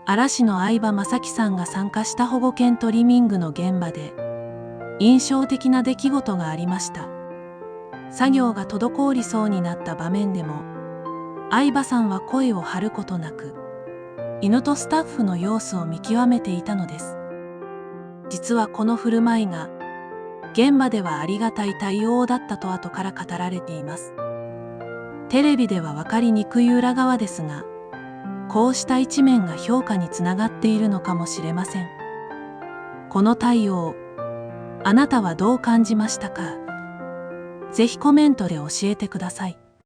嵐の相葉雅紀さんが参加した保護犬トリミングの現場で印象的な出来事がありました。作業が滞りそうになった場面でも相葉さんは声を張ることなく犬とスタッフの様子を見極めていたのです。実はこの振る舞いが現場ではありがたい対応だったと後から語られています。テレビでは分かりにくい裏側ですが、こうした一面が評価につながっているのかもしれません。この対応、あなたはどう感じましたか？ぜひコメントで教えてください。